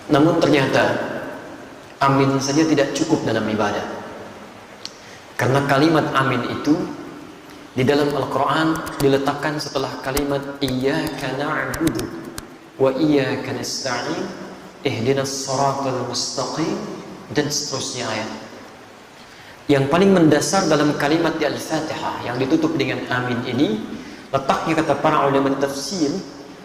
Namun ternyata amin saja tidak cukup dalam ibadah. Karena kalimat amin itu di dalam Al-Quran diletakkan setelah kalimat iyyaka na'budu wa iyyaka nasta'in ihdinas siratal mustaqim dan seterusnya ayat. Yang paling mendasar dalam kalimat di Al-Fatihah yang ditutup dengan amin ini, letaknya kata para ulama tafsir,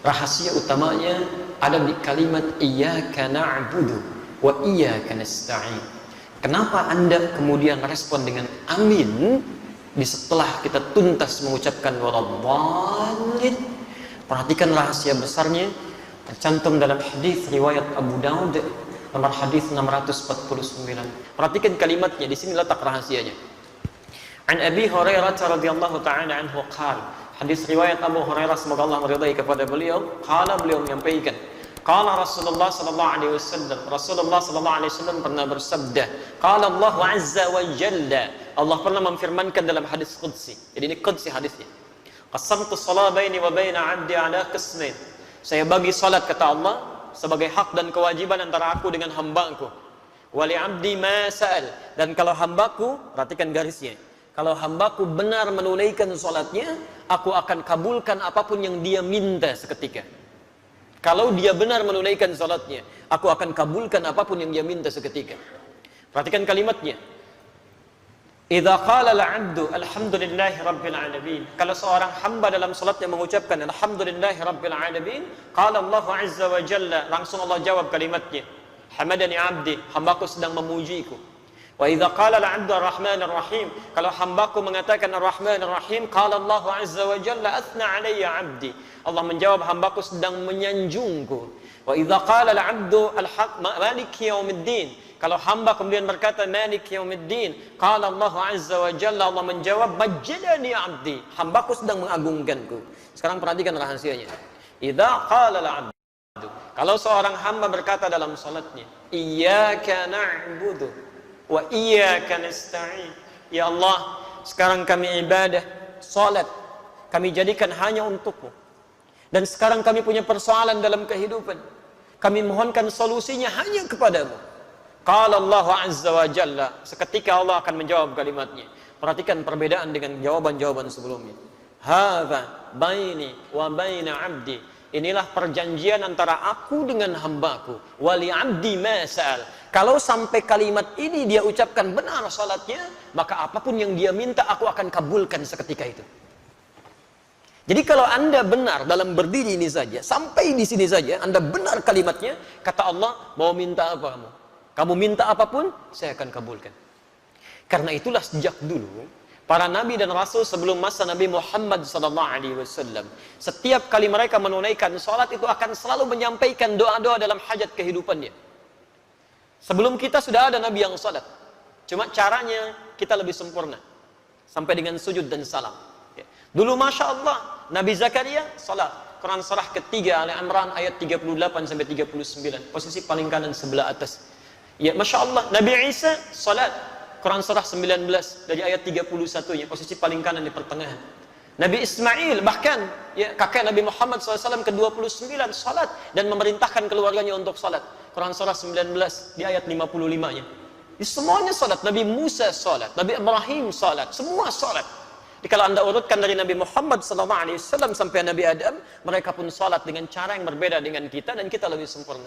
rahasia utamanya ada di kalimat iyyaka na'budu wa iyyaka nasta'in. Kenapa Anda kemudian respon dengan amin di setelah kita tuntas mengucapkan waladhdallin? Perhatikan rahasia besarnya, tercantum dalam hadis riwayat Abu Daud nomor hadis 649. Perhatikan kalimatnya, di sini letak rahasianya. An Abi Hurairah radhiyallahu ta'ala anhu qala, hadis riwayat Abu Hurairah semoga Allah meridai kepada beliau, qala, beliau menyampaikan, qala Rasulullah sallallahu alaihi wasallam, Rasulullah sallallahu alaihi wasallam pernah bersabda, qala Allah azza wa jalla, Allah pernah memfirmankan dalam hadis qudsi. Jadi ini qudsi hadisnya. Qasamtu shalah baini wa baina 'abdi ala qismain. Saya bagi salat kata Allah sebagai hak dan kewajiban antara aku dengan hamba-Ku. Wa li 'abdi ma sa'al, dan kalau hamba-Ku, perhatikan garisnya. Kalau hamba-Ku benar menunaikan salatnya, aku akan kabulkan apapun yang dia minta seketika. Kalau dia benar menunaikan salatnya, aku akan kabulkan apapun yang dia minta seketika. Perhatikan kalimatnya. Idza qala al-'abdu alhamdulillahi rabbil alamin. Kalau seorang hamba dalam salatnya mengucapkan alhamdulillahi rabbil alamin, qala Allah azza wa jalla, langsung Allah jawab kalimatnya. Hamadani 'abdi, hambaku sedang memujiku. Wa idza qala al-'abdu ar-rahmanir rahim, kalau hambaku mengatakan ar-rahmanir rahim, qala Allah azza wa jalla athna 'alayya 'abdi. Allah menjawab hambaku sedang menyanjungku. Wa idza qala al-'abdu maliki yaumiddin, kalau hamba kemudian berkata maliki yaumiddin, qala Allah azza wa jalla, Allah menjawab majjadani 'abdi, hambaku sedang mengagungkanku. Sekarang perhatikan rahasianya. Idza qala al-'abdu, kalau seorang hamba berkata dalam salatnya, iyyaka na'budu wa iyyaka nasta'in, ya Allah, sekarang kami ibadah, salat kami jadikan hanya untukmu, dan sekarang kami punya persoalan dalam kehidupan, kami mohonkan solusinya hanya kepadamu. Qala Allah azza wa jalla, seketika Allah akan menjawab kalimatnya. Perhatikan perbedaan dengan jawaban-jawaban sebelumnya. Hadza baini wa baina 'abdi, inilah perjanjian antara aku dengan hambaku. Wali 'abdi ma sa'al, kalau sampai kalimat ini dia ucapkan benar salatnya, maka apapun yang dia minta aku akan kabulkan seketika itu. Jadi kalau Anda benar dalam berdiri ini saja, sampai di sini saja Anda benar kalimatnya, kata Allah, mau minta apa kamu? Kamu minta apapun, saya akan kabulkan. Karena itulah sejak dulu para nabi dan rasul sebelum masa Nabi Muhammad SAW, setiap kali mereka menunaikan salat itu akan selalu menyampaikan doa-doa dalam hajat kehidupannya. Sebelum kita sudah ada nabi yang salat, cuma caranya kita lebih sempurna, sampai dengan sujud dan salam. Dulu Masya Allah, Nabi Zakaria salat, Quran surah ketiga Ali Imran ayat 38 sampai 39, posisi paling kanan sebelah atas. Ya Masya Allah, Nabi Isa salat, Quran surah 19 dari ayat 31-nya, posisi paling kanan di pertengahan. Nabi Ismail bahkan ya, kakek Nabi Muhammad SAW ke-29 salat dan memerintahkan keluarganya untuk salat, Quran surah 19 di ayat 55-nya. Semuanya salat. Nabi Musa salat, Nabi Ibrahim salat, semua salat. Jadi kalau Anda urutkan dari Nabi Muhammad SAW sampai Nabi Adam, mereka pun salat dengan cara yang berbeda dengan kita, dan kita lebih sempurna.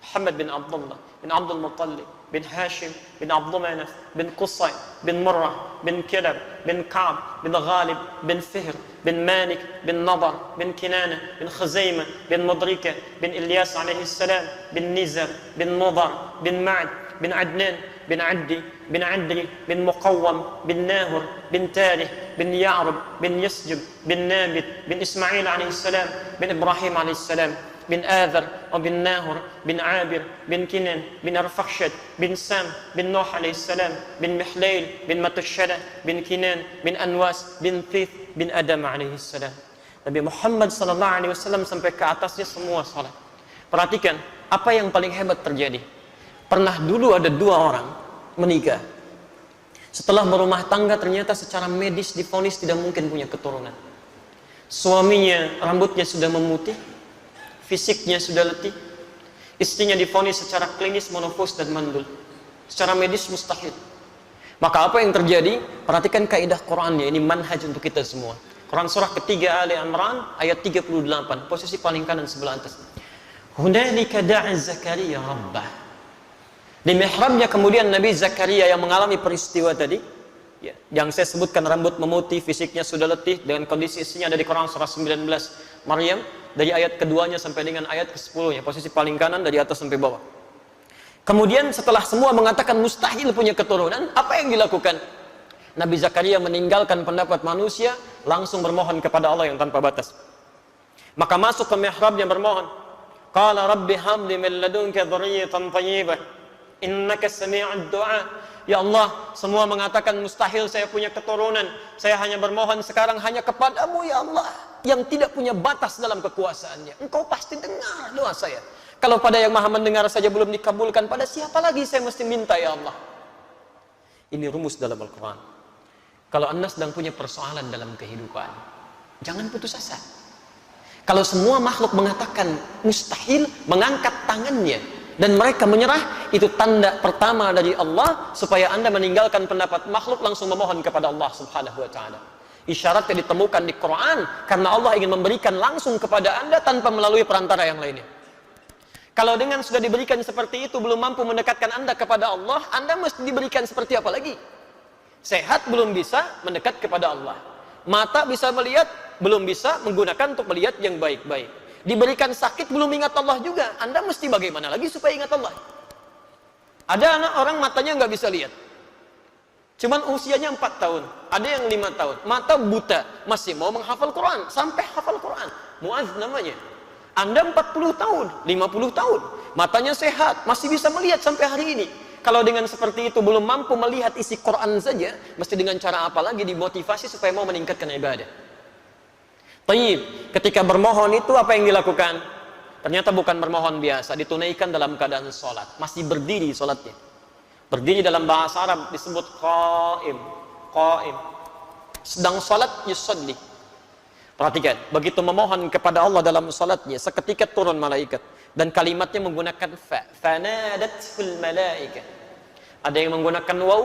Muhammad bin Abdullah bin Abdul Muttalib bin Hashim bin Abdul Manaf bin Qusay bin Murrah bin Kilab bin Ka'b bin Ghalib bin Fihr bin Malik bin Nadar bin Kinana bin Khuzaimah bin Mudrika bin Ilyas alaihi salam bin Nizar bin Mudar bin Ma'ad bin Adnan bin Addi bin Adri bin Muqawwam bin Nahur bin Tarih bin Ya'rub bin Yasjub bin Nabit bin Ismail alaihi salam bin Ibrahim alaihi salam bin Adhar bin Nahur bin Abir bin Kinan bin Arfakhshad bin Sam bin Nuh alaihi salam bin Mihlail bin Matushada bin Kinan bin Anwas bin Thith bin Adam alaihi salam. Nabi Muhammad sallallahu alaihi wasallam sampai ke atasnya semua salat. Perhatikan apa yang paling hebat terjadi. Pernah dulu ada dua orang menikah. Setelah berumah tangga ternyata secara medis divonis tidak mungkin punya keturunan. Suaminya rambutnya sudah memutih, fisiknya sudah letih. Istrinya divonis secara klinis menopause dan mandul. Secara medis mustahil. Maka apa yang terjadi? Perhatikan kaidah Qur'annya, ini manhaj untuk kita semua. Quran surah ketiga Ali Imran ayat 38, posisi paling kanan sebelah atas. Hunalika da'a Zakaria rabbah. Di mihrabnya kemudian Nabi Zakaria yang mengalami peristiwa tadi, ya, yang saya sebutkan rambut memutih, fisiknya sudah letih, dengan kondisi istrinya ada di Quran surah 19 Maryam, dari ayat keduanya sampai dengan ayat ke-10, posisi paling kanan dari atas sampai bawah. Kemudian setelah semua mengatakan mustahil punya keturunan, apa yang dilakukan? Nabi Zakaria meninggalkan pendapat manusia, langsung bermohon kepada Allah yang tanpa batas. Maka masuk ke mihrabnya bermohon. Qala rabbi habli min ladunka dzurriyyatan thayyibah innaka sami'ud du'a. Ya Allah, semua mengatakan mustahil saya punya keturunan. Saya hanya bermohon sekarang hanya kepadamu ya Allah, yang tidak punya batas dalam kekuasaannya. Engkau pasti dengar doa saya. Kalau pada yang maha mendengar saja belum dikabulkan, pada siapa lagi saya mesti minta ya Allah? Ini rumus dalam Al-Quran. Kalau Anda sedang punya persoalan dalam kehidupan, jangan putus asa. Kalau semua makhluk mengatakan mustahil, mengangkat tangannya dan mereka menyerah, itu tanda pertama dari Allah supaya Anda meninggalkan pendapat makhluk, langsung memohon kepada Allah Subhanahu wa taala. Isyarat yang ditemukan di Quran karena Allah ingin memberikan langsung kepada Anda tanpa melalui perantara yang lainnya. Kalau dengan sudah diberikan seperti itu belum mampu mendekatkan Anda kepada Allah, Anda mesti diberikan seperti apa lagi? Sehat belum bisa mendekat kepada Allah. Mata bisa melihat, belum bisa menggunakan untuk melihat yang baik-baik. Diberikan sakit belum ingat Allah juga. Anda mesti bagaimana lagi supaya ingat Allah? Ada anak orang matanya nggak bisa lihat. Cuman usianya 4 tahun, ada yang 5 tahun, mata buta, masih mau menghafal Quran, sampai hafal Quran. Muaz namanya. Anda 40 tahun, 50 tahun, matanya sehat, masih bisa melihat sampai hari ini. Kalau dengan seperti itu belum mampu melihat isi Quran saja, mesti dengan cara apa lagi dimotivasi supaya mau meningkatkan ibadah? Taib, ketika bermohon itu apa yang dilakukan? Ternyata bukan bermohon biasa, ditunaikan dalam keadaan sholat, masih berdiri sholatnya. Berdiri dalam bahasa Arab disebut qaim, qaim. Sedang sholat yusalli. Perhatikan, begitu memohon kepada Allah dalam salatnya, seketika turun malaikat dan kalimatnya menggunakan fa, fanadatul malaika. Ada yang menggunakan waw,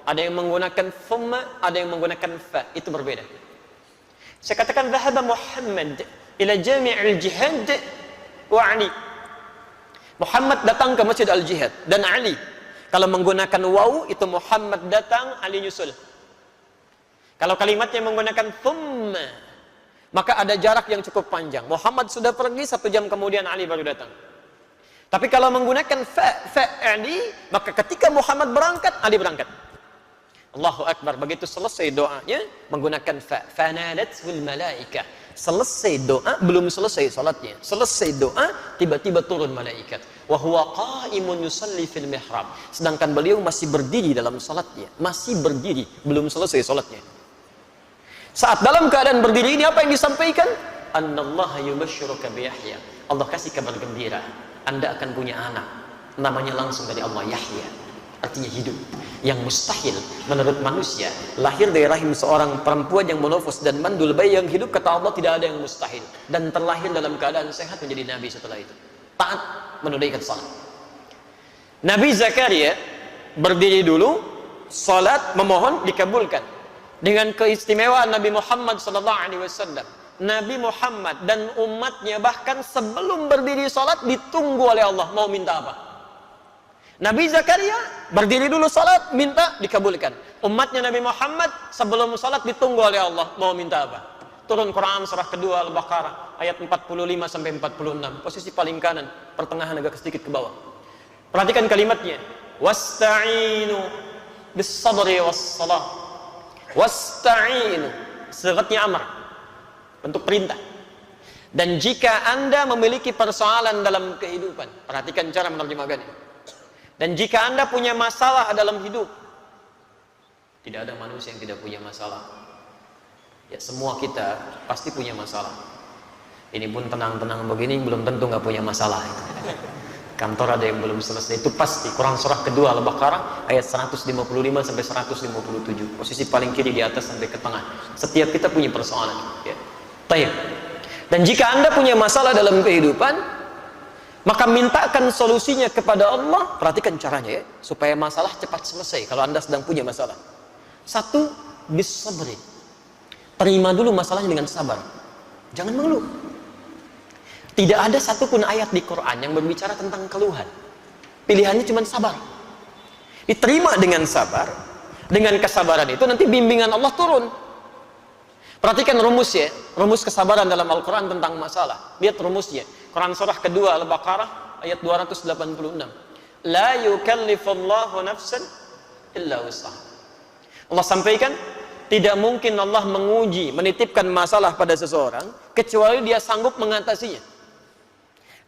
ada yang menggunakan thumma, ada yang menggunakan fa. Itu berbeda. Saya katakan dhahaba Muhammad ila jami'il jihad wa Ali. Muhammad datang ke Masjid Al-Jihad dan Ali. Kalau menggunakan waw itu Muhammad datang, Ali nyusul. Kalau kalimatnya menggunakan thumma, maka ada jarak yang cukup panjang. Muhammad sudah pergi, 1 jam kemudian Ali baru datang. Tapi kalau menggunakan Ali, maka ketika Muhammad berangkat, Ali berangkat. Allahu Akbar. Begitu selesai doanya, menggunakan fanadatul malaika. Selesai doa, belum selesai salatnya. Selesai doa, tiba-tiba turun malaikat. Wa huwa qa'imun yusalli fil mihrab. Sedangkan beliau masih berdiri dalam salatnya. Masih berdiri, belum selesai salatnya. Saat dalam keadaan berdiri ini apa yang disampaikan? Annallaha yubashshiruka bi Yahya. Allah kasih kabar gembira, Anda akan punya anak. Namanya langsung dari Allah, Yahya. Artinya hidup. Yang mustahil menurut manusia, lahir dari rahim seorang perempuan yang monofos dan mandul, bayi yang hidup, kata Allah tidak ada yang mustahil. Dan terlahir dalam keadaan sehat menjadi nabi setelah itu. Taat menunaikan salat. Nabi Zakaria berdiri dulu, salat, memohon, dikabulkan. Dengan keistimewaan Nabi Muhammad SAW, Nabi Muhammad dan umatnya bahkan sebelum berdiri salat ditunggu oleh Allah mau minta apa. Nabi Zakaria berdiri dulu salat, minta, dikabulkan. Umatnya Nabi Muhammad sebelum salat ditunggu oleh Allah mau minta apa. Turun Quran surah kedua Al-Baqarah ayat 45 sampai 46, posisi paling kanan, pertengahan agak sedikit ke bawah. Perhatikan kalimatnya. Wasta'inu bis sabri was salah. Wasta'inu, sigatnya amr, bentuk perintah. Dan jika Anda memiliki persoalan dalam kehidupan, perhatikan cara menerjemahkannya. Dan jika Anda punya masalah dalam hidup, tidak ada manusia yang tidak punya masalah. Ya, semua kita pasti punya masalah. Ini pun tenang-tenang begini belum tentu nggak punya masalah. Kantor ada yang belum selesai, itu pasti. Quran surah kedua Al-Baqarah ayat 155 sampai 157, posisi paling kiri di atas sampai ke tengah. Setiap kita punya persoalan, ya. Taib. Dan jika Anda punya masalah dalam kehidupan, Maka mintakan solusinya kepada Allah. Perhatikan caranya ya, supaya masalah cepat selesai kalau Anda sedang punya masalah. Satu, bisabri. Terima dulu masalahnya dengan sabar. Jangan mengeluh. Tidak ada satupun ayat di Quran yang berbicara tentang keluhan. Pilihannya cuma sabar. Diterima dengan sabar. Dengan kesabaran itu nanti bimbingan Allah turun. Perhatikan rumus ya, rumus kesabaran dalam Al-Quran tentang masalah. Lihat rumusnya. Quran surah kedua Al-Baqarah ayat 286. La yukallifullahu nafsan illa wus'aha. Allah sampaikan, tidak mungkin Allah menguji, menitipkan masalah pada seseorang kecuali dia sanggup mengatasinya.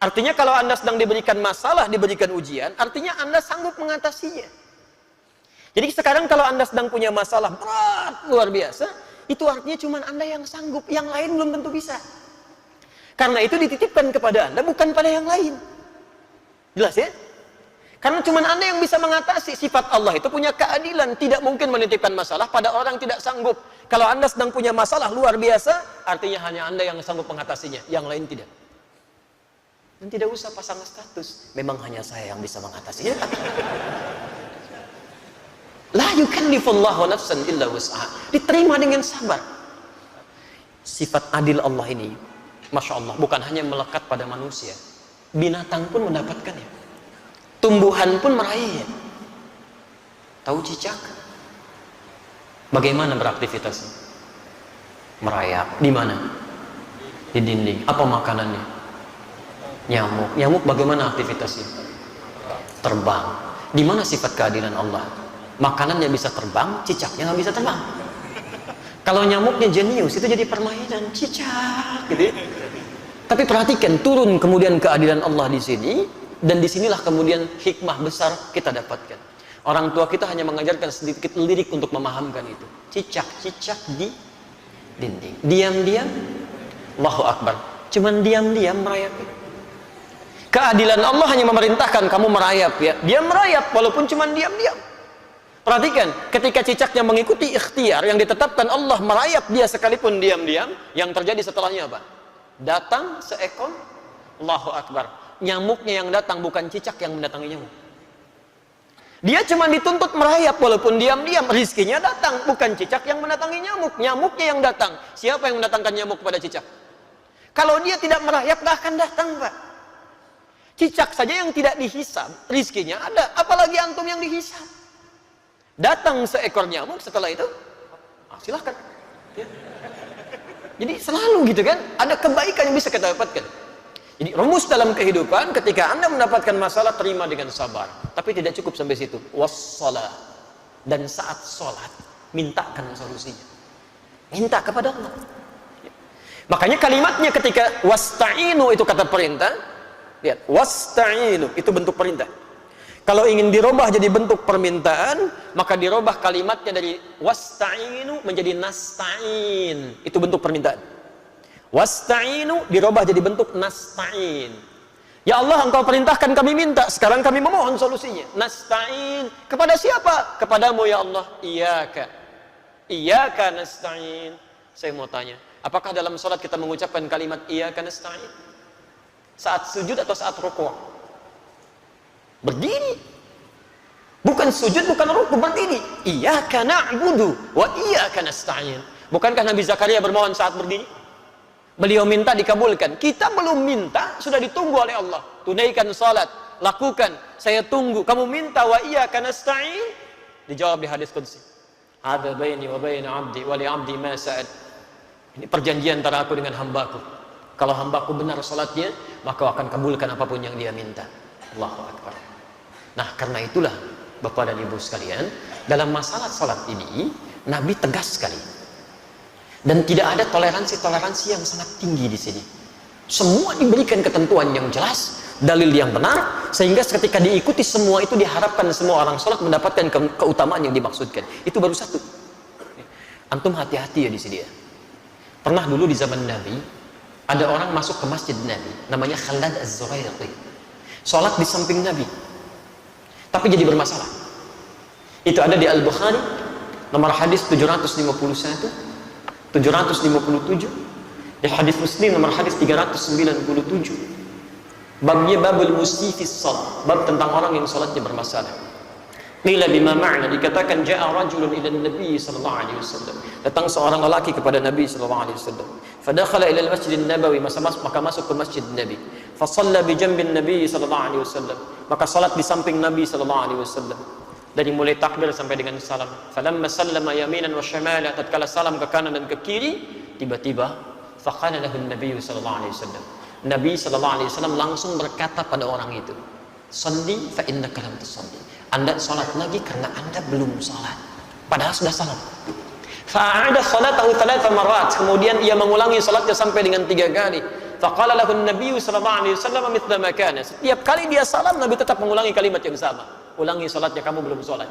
Artinya kalau Anda sedang diberikan masalah, diberikan ujian, artinya Anda sanggup mengatasinya. Jadi sekarang kalau Anda sedang punya masalah berat luar biasa, itu artinya cuma Anda yang sanggup, yang lain belum tentu bisa. Karena itu dititipkan kepada Anda, bukan pada yang lain. Jelas ya? Karena cuma Anda yang bisa mengatasi. Sifat Allah itu punya keadilan. Tidak mungkin menitipkan masalah pada orang yang tidak sanggup. Kalau Anda sedang punya masalah luar biasa, artinya hanya Anda yang sanggup mengatasinya, yang lain tidak. Dan tidak usah pasang status, memang hanya saya yang bisa mengatasinya. La yukallifullahu nafsan illa wus'aha. Diterima dengan sabar. Sifat adil Allah ini, Masya Allah, bukan hanya melekat pada manusia, binatang pun mendapatkannya, tumbuhan pun meraihnya. Tahu cicak? Bagaimana beraktivitasnya? Merayap. Di mana? Di dinding. Apa makanannya? Nyamuk. Nyamuk bagaimana aktivitasnya? Terbang. Di mana sifat keadilan Allah? Makanannya bisa terbang, cicaknya nggak bisa terbang. Kalau nyamuknya jenius, itu jadi permainan cicak, gitu ya. Tapi perhatikan, turun kemudian keadilan Allah di sini, dan disinilah kemudian hikmah besar kita dapatkan. Orang tua kita hanya mengajarkan sedikit lirik untuk memahamkan itu. Cicak-cicak di dinding. Diam-diam, Allahu Akbar. Cuman diam-diam merayap. Keadilan Allah hanya memerintahkan kamu merayap ya. Dia merayap walaupun cuman diam-diam. Perhatikan, ketika cicaknya mengikuti ikhtiar yang ditetapkan Allah, merayap dia sekalipun diam-diam, yang terjadi setelahnya apa? Datang seekor, Allahu Akbar. Nyamuknya yang datang, bukan cicak yang mendatangi nyamuk. Dia cuma dituntut merayap walaupun diam-diam, rizkinya datang, bukan cicak yang mendatangi nyamuk. Nyamuknya yang datang. Siapa yang mendatangkan nyamuk pada cicak? Kalau dia tidak merayap, gak akan datang, Pak. Cicak saja yang tidak dihisab, rizkinya ada, apalagi antum yang dihisab. Datang seekor nyamuk, setelah itu silahkan ya. Jadi selalu gitu kan, ada kebaikan yang bisa kita dapatkan. Jadi rumus dalam kehidupan, ketika Anda mendapatkan masalah, terima dengan sabar. Tapi tidak cukup sampai situ. Wassalah. Dan saat sholat, mintakan solusinya. Minta kepada Allah ya. Makanya kalimatnya ketika wasta'inu itu kata perintah. Lihat, wasta'inu itu bentuk perintah. Kalau ingin dirubah jadi bentuk permintaan, maka dirubah kalimatnya dari wasta'inu menjadi nasta'in. Itu bentuk permintaan. Wasta'inu dirubah jadi bentuk nasta'in. Ya Allah, Engkau perintahkan kami minta, sekarang kami memohon solusinya. Nasta'in. Kepada siapa? Kepadamu ya Allah. Iyaka. Iyaka nasta'in. Saya mau tanya, apakah dalam sholat kita mengucapkan kalimat iyaka nasta'in? Saat sujud atau saat rukuk? Berdiri. Bukan sujud, bukan rukuk, berdiri. Iyyaka na'budu wa iyyaka nasta'in. Bukankah Nabi Zakaria bermohon saat berdiri? Beliau minta dikabulkan. Kita belum minta, sudah ditunggu oleh Allah. Tunaikan salat, lakukan. Saya tunggu. Kamu minta wa iyyaka nasta'in? Dijawab di hadis qudsi. Hadza baini wa baina 'abdi wa li 'abdi ma sa'ad. Ini perjanjian antara aku dengan hambaku. Kalau hambaku benar salatnya, maka akan kabulkan apapun yang dia minta. Allahu Akbar. Nah, karena itulah Bapak dan Ibu sekalian, dalam masalah salat ini Nabi tegas sekali. Dan tidak ada toleransi-toleransi yang sangat tinggi di sini. Semua diberikan ketentuan yang jelas, dalil yang benar, sehingga ketika diikuti semua itu diharapkan semua orang salat mendapatkan keutamaan yang dimaksudkan. Itu baru satu. Antum hati-hati ya di sini ya. Pernah dulu di zaman Nabi ada orang masuk ke masjid Nabi, namanya Khalad Az-Zuraiqi. Salat di samping Nabi. Tapi jadi bermasalah. Itu ada di Al-Bukhari, nomor hadis 751, 757, di hadis Muslim nomor hadis 397. Babnya babul musifis salat, bab tentang orang yang salatnya bermasalah. Qila bima ma'na, dikatakan ja'a rajulun ila Nabi sallallahu alaihi wasallam. Datang seorang lelaki kepada Nabi sallallahu alaihi wasallam. Fadakhala ila al-Masjid an-Nabawi, maka masuk ke Masjid Nabi. Fa shalla bi janbin Nabi sallallahu alaihi wasallam. Maka salat di samping Nabi sallallahu alaihi wasallam. Dari mulai takbir sampai dengan salam. Falamma sallama yaminan wa shamala, tatkala salam ke kanan dan ke kiri, tiba-tiba faqala lahu an-nabiy sallallahu alaihi wasallam. Nabi sallallahu alaihi wasallam langsung berkata pada orang itu, "Shalli fa innaka lam tusalli." Anda salat lagi karena Anda belum salat. Padahal sudah salat. Fa'ada salatahu thalatha marrat. Kemudian ia mengulangi salatnya sampai dengan 3 kali. Faqala lahu an-nabiy sallallahu alaihi wasallam mithla ma kana. Setiap kali dia salam, Nabi tetap mengulangi kalimat yang sama. Ulangi salatnya, kamu belum salat.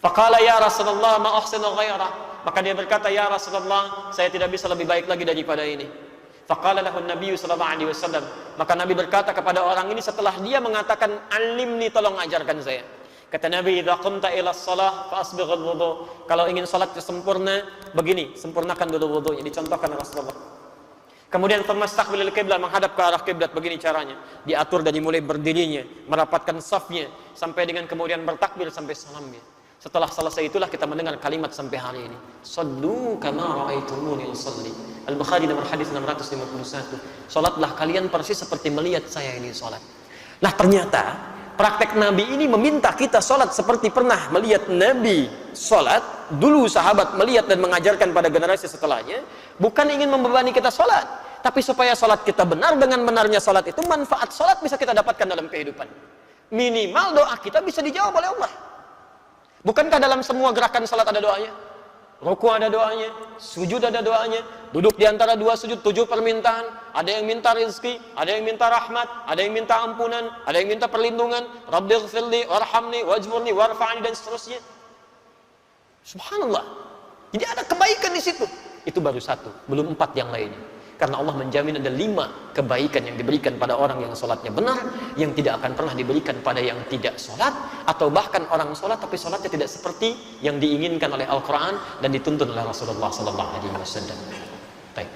Faqala ya Rasulullah ma ahsinu ghaira. Maka dia berkata, ya Rasulullah, saya tidak bisa lebih baik lagi daripada ini. Faqala lahu an-nabiy sallallahu alaihi wasallam. Maka Nabi berkata kepada orang ini setelah dia mengatakan, "Alimni, tolong ajarkan saya." Kata Nabi, "Idza qumta ila shalah fa asbighul wudu." Kalau ingin salatnya sempurna, begini, sempurnakan dulu wudunya, dicontohkan Rasulullah. Kemudian famastaqbilil qiblah, menghadap ke arah kiblat, begini caranya. Diatur dari mulai berdirinya, merapatkan safnya, sampai dengan kemudian bertakbir sampai salamnya. Setelah selesai itulah kita mendengar kalimat sampai hari ini. Sallu kama ra'aitumuni usalli. Al-Bukhari nomor hadis 651. Salatlah kalian persis seperti melihat saya ini salat. Nah, ternyata praktek Nabi ini meminta kita salat seperti pernah melihat Nabi salat. Dulu sahabat melihat dan mengajarkan pada generasi setelahnya, bukan ingin membebani kita salat, tapi supaya salat kita benar. Dengan benarnya salat itu, manfaat salat bisa kita dapatkan dalam kehidupan. Minimal doa kita bisa dijawab oleh Allah. Bukankah dalam semua gerakan salat ada doanya? Ruku ada doanya, sujud ada doanya, duduk di antara 2 sujud 7 permintaan, ada yang minta rezeki, ada yang minta rahmat, ada yang minta ampunan, ada yang minta perlindungan, Rabbighfirli warhamni wajburni warfa'ni, dan seterusnya. Subhanallah. Jadi ada kebaikan di situ. Itu baru 1, belum 4 yang lainnya. Karena Allah menjamin ada 5 kebaikan yang diberikan pada orang yang sholatnya benar, yang tidak akan pernah diberikan pada yang tidak sholat, atau bahkan orang sholat tapi sholatnya tidak seperti yang diinginkan oleh Al-Quran dan dituntun oleh Rasulullah SAW. Baik.